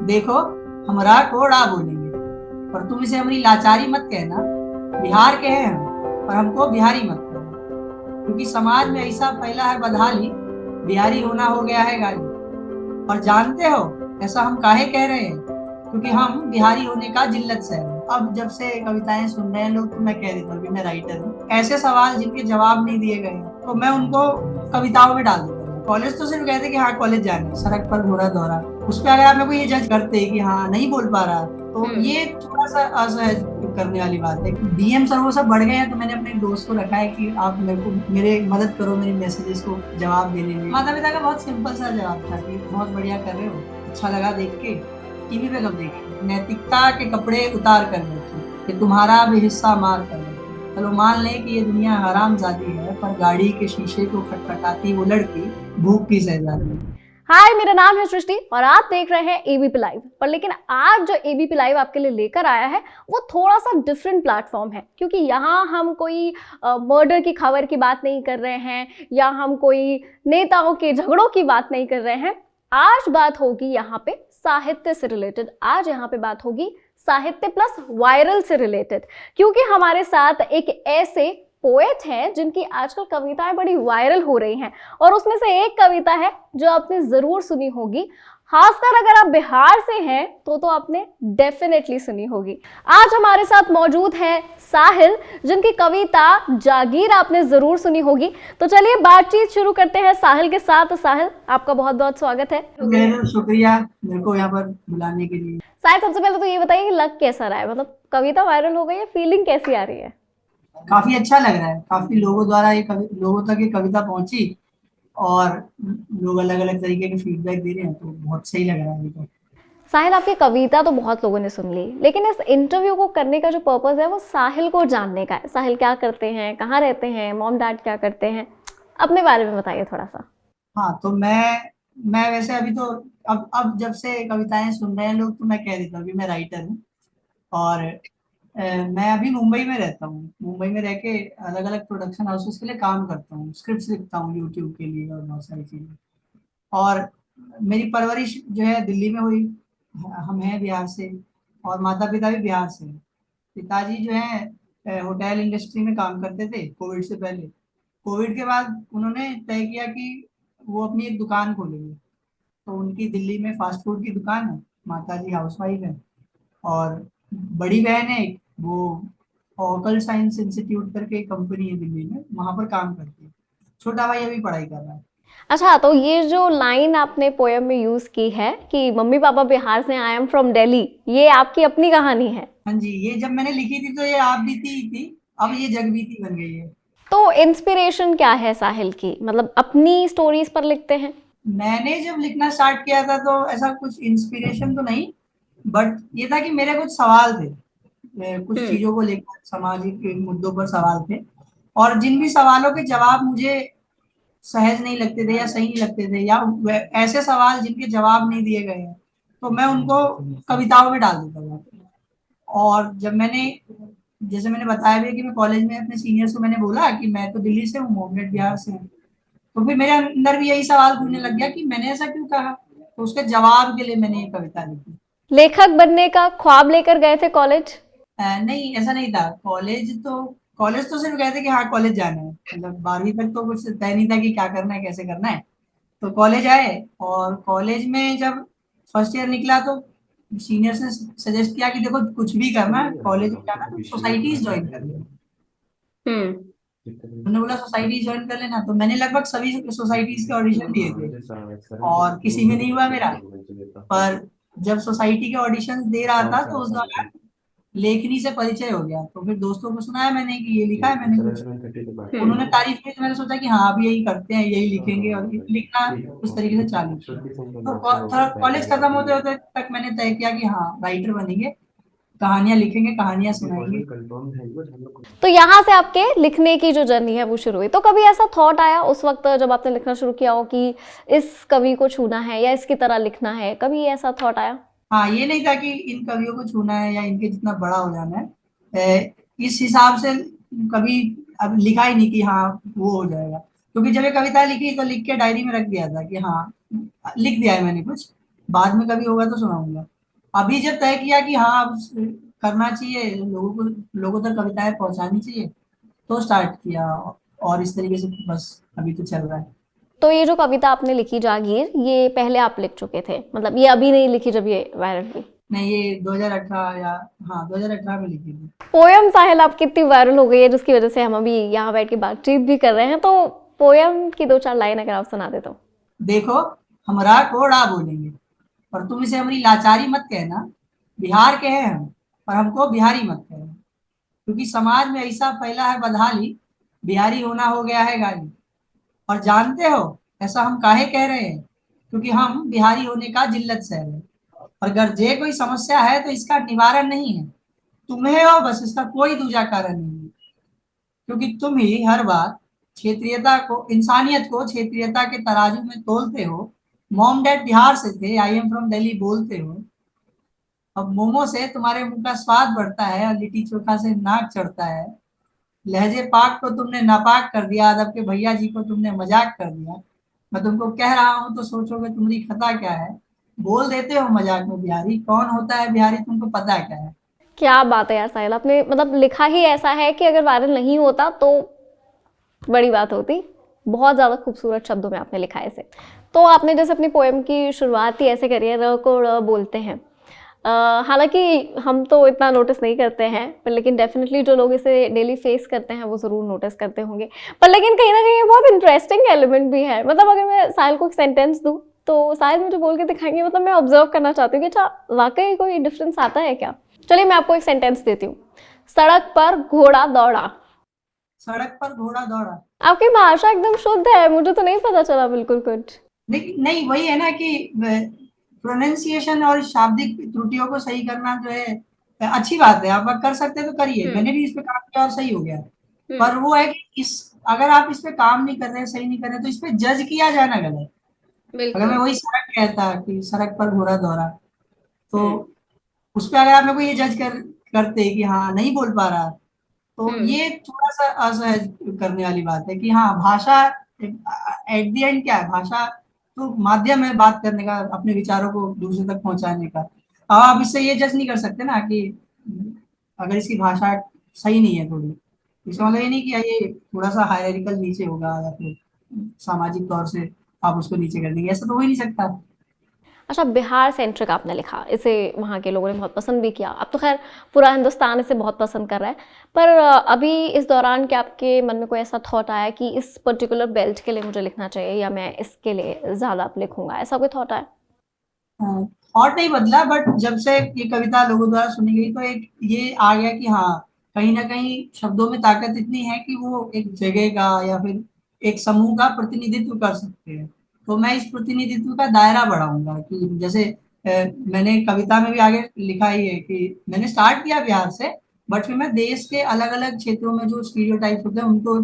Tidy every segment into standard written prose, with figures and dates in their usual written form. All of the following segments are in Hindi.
देखो, हमरा को ड़ा बोलेंगे, पर तुम इसे हमारी लाचारी मत कहना। बिहार के हैं हम, पर हमको बिहारी मत कहना, क्योंकि समाज में ऐसा फैला है बदहाली, बिहारी होना हो गया है गाली। और जानते हो ऐसा हम काहे कह रहे हैं? क्योंकि हम बिहारी होने का जिल्लत से हैं। अब जब से कविताएं सुन रहे हैं लोग, तो मैं कह देता हूँ कि मैं राइटर हूँ। ऐसे सवाल जिनके जवाब नहीं दिए गए हैं, तो मैं उनको कविताओं में डाल देता हूँ। कॉलेज तो सिर्फ कहते कि हाँ कॉलेज जाना है, सड़क पर घोड़ा दौड़ा, उस पर अगर आप मेरे को ये जज करते कि हाँ नहीं बोल पा रहा, तो ये थोड़ा सा असहज करने वाली बात है। डीएम सर वो सब बढ़ गए हैं, तो मैंने अपने दोस्त को रखा है कि आप मेरे को मेरे मदद करो मेरे मैसेजेस को जवाब देने में। माता पिता का बहुत सिंपल सा जवाब था कि बहुत बढ़िया कर रहे हो, अच्छा लगा देख के, टीवी पे कब देखे, नैतिकता के कपड़े उतार कर बैठे कि तुम्हारा भी हिस्सा मार कर बैठे। चलो मान लें कि ये दुनिया हरामजादी है, पर गाड़ी के शीशे को खटखटाती वो लड़की भूख की शहजादी है। हाय, मेरा नाम है सृष्टि और आप देख रहे हैं एबीपी लाइव। पर लेकिन आज जो एबीपी लाइव आपके लिए लेकर आया है वो थोड़ा सा डिफरेंट प्लेटफॉर्म है, क्योंकि यहाँ हम कोई मर्डर की खबर की बात नहीं कर रहे हैं या हम कोई नेताओं के झगड़ों की बात नहीं कर रहे हैं। आज बात होगी यहाँ पे साहित्य से रिलेटेड। आज यहाँ पे बात होगी साहित्य प्लस वायरल से रिलेटेड, क्योंकि हमारे साथ एक ऐसे पोएट हैं जिनकी आजकल कविताएं बड़ी वायरल हो रही हैं और उसमें से एक कविता है जो आपने जरूर सुनी होगी। खासकर अगर आप बिहार से हैं तो आपने डेफिनेटली सुनी होगी। आज हमारे साथ मौजूद है साहिल, जिनकी कविता जागीर आपने जरूर सुनी होगी। तो चलिए बातचीत शुरू करते हैं साहिल के साथ। साहिल, आपका बहुत बहुत स्वागत है। शुक्रिया मेरे को यहाँ पर बुलाने के लिए। साहिल, सबसे पहले तो ये बताइए कि लग कैसा रहा है, मतलब कविता वायरल हो गई है, फीलिंग कैसी आ रही है? काफी अच्छा लग रहा है, काफी लोगों द्वारा लोगों तक ये कविता पहुंची और लोग अलग अलग तरीके के फीडबैक दे रहे हैं, तो बहुत सही लग रहा है अभी तो। साहिल, आपकी कविता तो बहुत लोगों ने सुन ली, लेकिन इस इंटरव्यू को करने का जो पर्पस है वो साहिल को जानने का है। साहिल क्या करते हैं, कहाँ रहते हैं, मॉम डैड क्या करते हैं, अपने बारे में बताइए थोड़ा सा। हाँ तो मैं वैसे अभी तो अब जब से कविताएं सुन रहे हैं लोग, तो मैं कह देता हूँ कि मैं राइटर हूँ। और मैं अभी मुंबई में रहता हूँ। मुंबई में रह के अलग अलग प्रोडक्शन हाउसेस के लिए काम करता हूँ, स्क्रिप्ट्स लिखता हूँ यूट्यूब के लिए और बहुत सारी चीज़ें। और मेरी परवरिश जो है दिल्ली में हुई। हम हैं बिहार से, और माता पिता भी बिहार से हैं। पिताजी जो है होटल इंडस्ट्री में काम करते थे कोविड से पहले। कोविड के बाद उन्होंने तय किया कि वो अपनी एक दुकान खोलेंगे, तो उनकी दिल्ली में फास्ट फूड की दुकान है। माता जी हाउसवाइफ है, और बड़ी बहन है एक, वो ओकल साइंस इंस्टीट्यूट करके एक कंपनी है दिल्ली में, वहां पर काम करती है। छोटा भाई अभी पढ़ाई कर रहा है। अच्छा, तो ये जो लाइन आपने पोएम में यूज की है कि मम्मी पापा बिहार से, आई एम फ्रॉम दिल्ली, ये आपकी अपनी कहानी है? हाँ जी, ये जब मैंने लिखी थी तो ये आप बीती ही थी, अब ये जग बीती बन गई है। तो इंस्पिरेशन क्या है साहिल की, मतलब अपनी स्टोरीज पर लिखते हैं? मैंने जब लिखना स्टार्ट किया था तो ऐसा कुछ इंस्पिरेशन तो नहीं, बट ये था कि मेरे कुछ सवाल थे। कुछ चीजों को लेकर सामाजिक मुद्दों पर सवाल थे, और जिन भी सवालों के जवाब मुझे सहज नहीं लगते थे या सही नहीं लगते थे, या ऐसे सवाल जिनके जवाब नहीं दिए गए हैं, तो मैं उनको कविताओं में डाल देता था। और जब मैंने, जैसे मैंने बताया भी कि मैं कॉलेज में अपने सीनियर्स को मैंने बोला कि मैं तो दिल्ली से हूँ, मोहम्मद बिहार से हूँ, तो फिर मेरे अंदर भी यही सवाल पूछने लग गया कि मैंने ऐसा क्यों कहा। तो उसके जवाब के लिए मैंने ये कविता लिखी। लेखक बनने का ख्वाब लेकर गए थे कॉलेज? नहीं, ऐसा नहीं था। कॉलेज तो सिर्फ कहते कि हाँ कॉलेज जाना है, मतलब 12वीं तक तो कुछ तय नहीं था कि क्या करना है कैसे करना है। तो कॉलेज आए, और कॉलेज में जब फर्स्ट ईयर निकला तो सीनियर्स ने सजेस्ट किया कि देखो कुछ भी करना है, कॉलेज में जाना तो सोसाइटीज ज्वाइन कर लेना। हम्म। उन्होंने बोला सोसाइटी ज्वाइन कर लेना, तो मैंने लगभग सभी सोसाइटीज के ऑडिशन दिए थे, और किसी में नहीं हुआ मेरा। पर जब सोसाइटी के ऑडिशन दे रहा था तो उस दौरान लेखनी से परिचय हो गया, तो फिर दोस्तों को सुनाया मैंने कि ये लिखा है मैंने कुछ। उन्होंने तारीफ की, तो मैंने सोचा कि हाँ अब यही करते हैं, यही लिखेंगे, और लिखना उस तरीके से चालू किया। तो कॉलेज खत्म होते होते तक मैंने तय किया कि हाँ राइटर बनेंगे, कहानियां लिखेंगे, कहानियां सुनाएंगे। तो यहाँ से आपके लिखने की जो जर्नी है वो शुरू हुई। तो कभी ऐसा थॉट आया उस वक्त जब आपने लिखना शुरू किया हो कि इस कवि को छूना है या इसकी तरह लिखना है, कभी ऐसा थॉट आया? हाँ, ये नहीं था कि इन कवियों को छूना है या इनके जितना बड़ा हो जाना है। इस हिसाब से कभी अब लिखा ही नहीं कि हाँ वो हो जाएगा। क्योंकि जब ये कविता लिखी तो लिख के डायरी में रख दिया था कि हाँ लिख दिया है मैंने कुछ, बाद में कभी होगा तो सुनाऊंगा। अभी जब तय किया कि हाँ अब करना चाहिए, लोगों तक कविताएं पहुंचानी चाहिए, तो स्टार्ट किया। और इस तरीके से बस अभी तो चल रहा है। तो ये जो कविता आपने लिखी जागीर, ये पहले आप लिख चुके थे, मतलब ये अभी नहीं लिखी जब ये वायरल हुई? नहीं, ये 2018 या हाँ 2018 में लिखी थी। पोयम साहिल आपकी इतनी वायरल हो गई है जिसकी वजह से हम अभी यहाँ बैठ के बातचीत भी कर रहे हैं, तो पोयम की दो चार लाइन अगर आप सुना दे तो। देखो, हमरा कोड़ा बोलेंगे, पर तुम इसे हमारी लाचारी मत कहना। बिहार के हैं हम, पर हमको बिहारी मत कहना। क्योंकि समाज में ऐसा फैला है बदहाली, बिहारी होना हो गया है गाली। और जानते हो ऐसा हम काहे कह रहे हैं? क्योंकि हम बिहारी होने का जिल्लत सह रहे हैं। और अगर जे कोई समस्या है तो इसका निवारण नहीं है तुम्हें हो, बस इसका कोई दूजा कारण नहीं है। क्योंकि तुम ही हर बार क्षेत्रीयता को, इंसानियत को क्षेत्रीयता के तराजू में तोलते हो। मॉम डैड बिहार से थे, आई एम फ्रॉम दिल्ली बोलते हो। अब मोमो से तुम्हारे मुंह का स्वाद बढ़ता है और लिट्टी चोखा से नाक चढ़ता है। लहजे पाक को तुमने नापाक कर दिया, अदब के भैया जी को तुमने मजाक कर दिया। मैं तुमको कह रहा हूं तो सोचोगे तुम्हारी खता क्या है। बोल देते हो मजाक में बिहारी, कौन होता है बिहारी तुमको पता क्या है? क्या बात है यार साहिल, आपने मतलब लिखा ही ऐसा है कि अगर वायरल नहीं होता तो बड़ी बात होती। बहुत ज़्यादा खूबसूरत शब्दों में आपने लिखा है इसे। तो आपने जैसे अपनी पोएम की शुरुआत ही ऐसे करी है, र को ड़ बोलते हैं। हालांकि हम तो इतना नोटिस नहीं करते हैं, पर लेकिन डेफिनेटली जो लोग इसे डेली फेस करते हैं वो ज़रूर नोटिस करते होंगे। पर लेकिन कहीं ना कहीं ये बहुत इंटरेस्टिंग एलिमेंट भी है। मतलब अगर मैं साहिल को एक सेंटेंस दूँ तो शायद मुझे बोल के दिखाएंगे, मतलब मैं ऑब्जर्व करना चाहती हूँ कि अच्छा वाकई कोई डिफरेंस आता है क्या। चलिए मैं आपको एक सेंटेंस देती हूँ। सड़क पर घोड़ा दौड़ा। सड़क पर घोड़ा दौड़ा। आपकी भाषा एकदम शुद्ध है, मुझे तो नहीं पता चला बिल्कुल कुछ। लेकिन नहीं, वही है ना कि प्रोनाउंसिएशन और शाब्दिक त्रुटियों को सही करना जो है अच्छी बात है। आप कर सकते हैं तो करिए, हम्म। मैंने भी इस पे काम किया और सही हो गया। हम्म। पर वो है कि इस, अगर आप इस पे काम नहीं कर रहे, सही नहीं कर रहे, तो इस पे जज किया जाना गलत। अगर मैं बिल्कुल। वही सड़क कहता कि सड़क पर घोड़ा दौड़ा, तो हम्म। उस पे अगर आप मेरे को ये जज करते कि हाँ नहीं बोल पा रहा, तो हम्म। ये थोड़ा सा असहज करने वाली बात है। कि हाँ भाषा एट द एंड क्या है, भाषा तो माध्यम है बात करने का, अपने विचारों को दूसरे तक पहुंचाने का। अब आप इससे ये जज नहीं कर सकते ना कि अगर इसकी भाषा सही नहीं है थोड़ी, इसका मतलब ये नहीं कि ये थोड़ा सा हायरार्किकल नीचे होगा या फिर सामाजिक तौर से आप उसको नीचे कर देंगे, ऐसा तो हो ही नहीं सकता। अच्छा, बिहार सेंट्रिक आपने लिखा, इसे वहाँ के लोगों ने बहुत पसंद भी किया। अब तो खैर पूरा हिंदुस्तान इसे बहुत पसंद कर रहा है। पर अभी इस दौरान क्या आपके मन में कोई ऐसा थॉट आया कि इस पर्टिकुलर बेल्ट के लिए मुझे लिखना चाहिए या मैं इसके लिए ज़्यादा अब लिखूंगा, ऐसा कोई थॉट आया? थॉट नहीं बदला, बट जब से ये कविता लोगों द्वारा सुनी गई तो एक ये आ गया कि हाँ कहीं ना कहीं शब्दों में ताकत इतनी है कि वो एक जगह का या फिर एक समूह का प्रतिनिधित्व कर सकते हैं। तो मैं इस प्रतिनिधित्व का दायरा बढ़ाऊंगा कि जैसे मैंने कविता में भी आगे लिखा ही है कि मैंने स्टार्ट किया बिहार से, बट फिर मैं देश के अलग अलग क्षेत्रों में जो स्टीरियोटाइप होते हैं उनको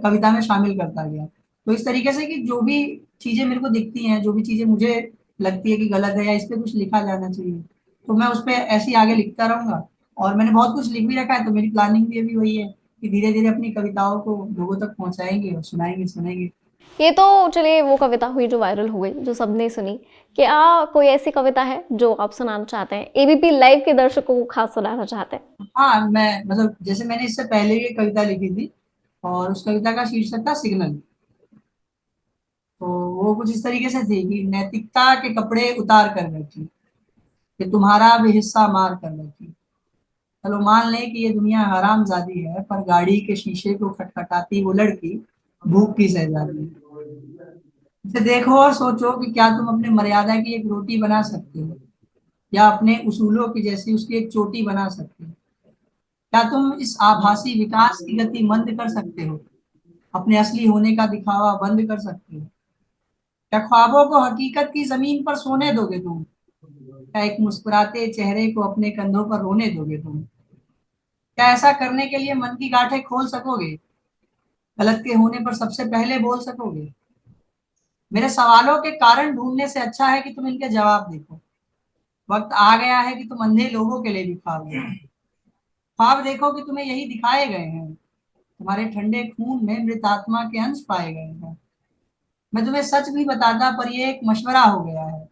कविता में शामिल करता गया। तो इस तरीके से कि जो भी चीजें मेरे को दिखती हैं, जो भी चीजें मुझे लगती है कि गलत है या इस पे कुछ लिखा जाना चाहिए, तो मैं उस पर ऐसे ही आगे लिखता रहूंगा। और मैंने बहुत कुछ लिख भी रखा है, तो मेरी प्लानिंग भी अभी वही है कि धीरे धीरे अपनी कविताओं को लोगों तक पहुंचाएंगे और सुनाएंगे सुनेंगे। ये तो चलिए वो कविता हुई जो वायरल हो गई, जो सबने सुनी। क्या कोई ऐसी कविता है जो आप सुनाना चाहते हैं, एबीपी लाइव के दर्शकों को खास सुनाना चाहते हैं? हाँ, मैं मतलब जैसे मैंने इससे पहले भी एक कविता लिखी थी, और उस कविता का शीर्षक था सिग्नल। तो वो कुछ इस तरीके से थी कि नैतिकता के कपड़े उतार कर बैठी, कि तुम्हारा भी हिस्सा मार कर बैठी। चलो मान लें कि ये दुनिया हरामजादी है, पर गाड़ी के शीशे को खटखटाती वो लड़की भूख की शहजादी है। इसे देखो और सोचो कि क्या तुम अपने मर्यादा की एक रोटी बना सकते हो, या अपने उसूलों की जैसी उसकी एक चोटी बना सकते हो? क्या तुम इस आभासी विकास की गति मंद कर सकते हो, अपने असली होने का दिखावा बंद कर सकते हो? क्या ख्वाबों को हकीकत की जमीन पर सोने दोगे तुम? क्या एक मुस्कुराते चेहरे को अपने कंधों पर रोने दोगे तुम? क्या ऐसा करने के लिए मन की गांठें खोल सकोगे, गलत के होने पर सबसे पहले बोल सकोगे? मेरे सवालों के कारण ढूंढने से अच्छा है कि तुम इनके जवाब देखो। वक्त आ गया है कि तुम अंधे लोगों के लिए भी ख्वाब देखो। ख्वाब देखो कि तुम्हें यही दिखाए गए हैं, तुम्हारे ठंडे खून में मृत आत्मा के अंश पाए गए हैं। मैं तुम्हें सच भी बताता, पर यह एक मशवरा हो गया है।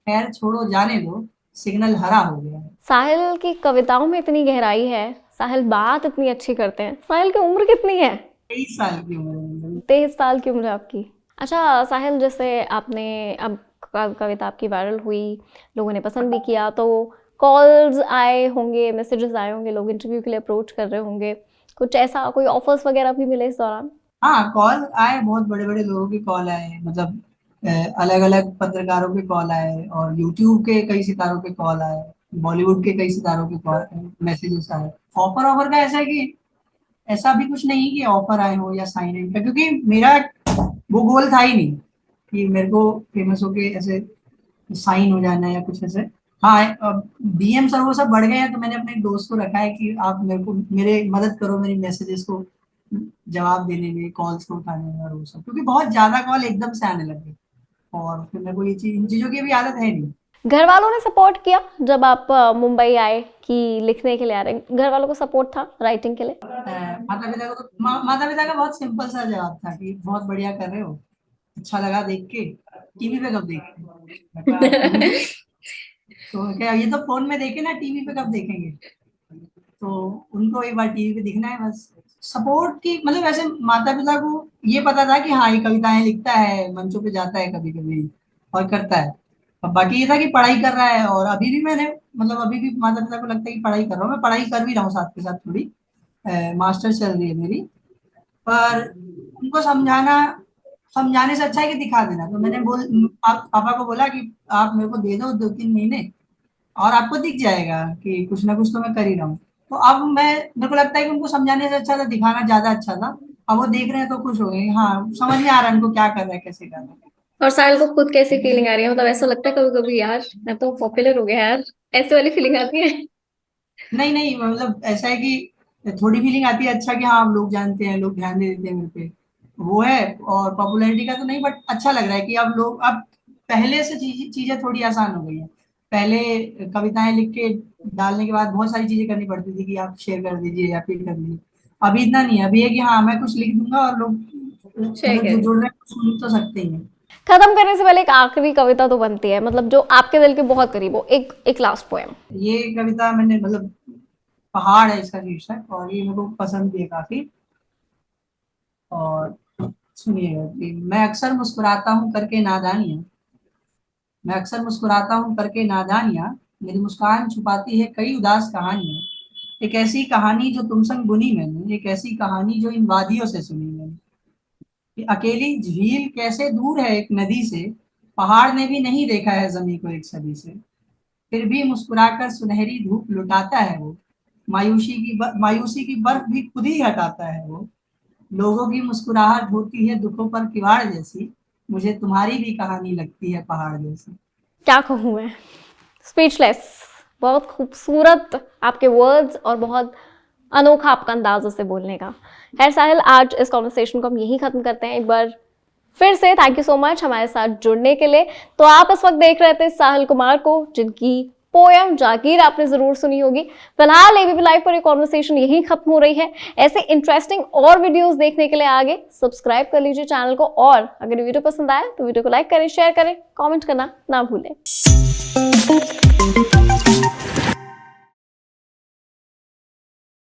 खैर छोड़ो, जाने दो। सिग्नल हरा हो गया है। साहिल की कविताओं में इतनी गहराई है, साहिल बात इतनी अच्छी करते हैं। साहिल की उम्र कितनी है? 23 साल की उम्र है मेरी। 23 साल की उम्र है आपकी। अच्छा साहिल, जैसे आपने अब कविता आपकी वायरल हुई, लोगों ने पसंद भी किया, तो कॉल्स आए होंगे, मैसेजेस आए होंगे, लोग इंटरव्यू के लिए अप्रोच कर रहे होंगे, कुछ ऐसा कोई ऑफर्स वगैरह भी मिले इस दौरान? हाँ, कॉल आए, बहुत बड़े बड़े लोगों के कॉल आए, मतलब अलग अलग पत्रकारों के कॉल आए, और यूट्यूब के कई सितारों के कॉल आए, बॉलीवुड के कई सितारों के कॉल मैसेजेस आए। ऑफर ऑफर का ऐसा है कि ऐसा भी कुछ नहीं कि ऑफर आए हो या साइन इन का, क्योंकि मेरा वो गोल था ही नहीं कि मेरे को फेमस होके ऐसे साइन हो जाना है या कुछ ऐसे। हाँ, अब डीएम सर वो सब बढ़ गए हैं, तो मैंने अपने एक दोस्त को रखा है कि आप मेरे को मेरे मदद करो मेरी मैसेजेस को जवाब देने में, कॉल्स को उठाने में और वो सब, क्योंकि बहुत ज्यादा कॉल एकदम से आने लगे, और फिर मेरे को ये चीज, इन चीजों की भी आदत है नहीं। घर वालों ने सपोर्ट किया जब आप मुंबई आए कि लिखने के लिए आ रहे हैं? घर वालों को सपोर्ट था राइटिंग के लिए? माता पिता को तो माता पिता का बहुत सिंपल सा जवाब था कि बहुत बढ़िया कर रहे हो, अच्छा लगा देख के, टीवी पे कब देखेंगे। तो क्या ये तो फोन में देखे ना, टीवी पे कब देखेंगे। तो उनको एक बार टीवी पे दिखना है बस। सपोर्ट की मतलब ऐसे माता पिता को ये पता था कि हाँ ये कविताएं लिखता है, मंचों पे जाता है कभी कभी और करता है। अब बाकी ये था कि पढ़ाई कर रहा है, और अभी भी मैंने मतलब अभी भी माता पिता को लगता है कि पढ़ाई कर रहा हूँ, मैं पढ़ाई कर भी रहा हूँ साथ के साथ थोड़ी, मास्टर चल रही है मेरी। पर उनको समझाने से अच्छा है कि दिखा देना। तो मैंने आप पापा को बोला कि आप मेरे को दे दो 2-3 महीने, और आपको दिख जाएगा कि कुछ ना कुछ तो मैं कर ही रहा हूँ। तो अब मेरे को लगता है कि उनको समझाने से अच्छा था दिखाना ज्यादा अच्छा था। अब वो देख रहे हैं तो खुश हो गए, हाँ समझ में आ रहा है उनको क्या कर रहा है, कैसे कर रहा है। और साहिल को खुद कैसी फीलिंग आ रही है? मतलब ऐसा लगता है कभी कभी यार मैं तो पॉपुलर हो गया यार, ऐसे वाली फीलिंग आती है? नहीं नहीं, मतलब ऐसा है कि थोड़ी फीलिंग आती है अच्छा कि हाँ लोग जानते हैं, लोग ध्यान दे देते हैं मेरे पे, वो है। और पॉपुलैरिटी का तो नहीं, बट अच्छा लग रहा है कि अब लोग, अब पहले से चीजें थोड़ी आसान हो गई हैं। पहले कविताएं लिख के डालने के बाद बहुत सारी चीजें करनी पड़ती थी कि आप शेयर कर दीजिए या फिर कर दीजिए। अभी इतना नहीं है, अभी है कि हाँ मैं कुछ लिख दूंगा और लोग शेयर मतलब जो करें। जुड़ रहे हैं वो सुन तो सकते ही हैं। खत्म करने से पहले एक आखिरी कविता तो बनती है, मतलब जो आपके दिल के बहुत करीब हो, एक एक लास्ट पोएम। ये कविता मैंने मतलब, पहाड़ है इसका शीर्षक, और ये मेरे को पसंद भी है काफी। और सुनिएगा कि मैं अक्सर मुस्कुराता हूँ करके नादानियां, मैं अक्सर मुस्कुराता हूँ करके नादानियां, मेरी मुस्कान छुपाती है कई उदास कहानियां। एक ऐसी कहानी जो तुम संग बुनी मैंने, एक ऐसी कहानी जो इन वादियों से सुनी मैंने। कि अकेली झील कैसे दूर है एक नदी से, पहाड़ ने भी नहीं देखा है जमी को एक सदी से। फिर भी मुस्कुराकर सुनहरी धूप लुटाता है वो, मायूसी की बर्फ भी खुद ही हटाता है वो। लोगों की मुस्कुराहट होती है दुखों पर किवाड़ जैसी, मुझे तुम्हारी भी कहानी लगती है पहाड़ जैसी। क्या कहूँ मैं, स्पीचलेस। बहुत खूबसूरत आपके वर्ड्स और बहुत अनोखा आपका अंदाज उससे बोलने का। खैर साहिल, आज इस कॉन्वर्सेशन को हम यहीं खत्म करते हैं। एक बार फिर से थैंक यू सो मच हमारे साथ जुड़ने के लिए। तो आप इस वक्त देख रहे थे साहिल कुमार को, जिनकी पोएम जागीर आपने जरूर सुनी होगी। फिलहाल एबीपी लाइव पर ये कॉन्वर्सेशन यहीं खत्म हो रही है। ऐसे इंटरेस्टिंग और वीडियोस देखने के लिए आगे सब्सक्राइब कर लीजिए चैनल को, और अगर वीडियो पसंद आए तो वीडियो को लाइक करें, शेयर करें, कमेंट करना ना भूलें।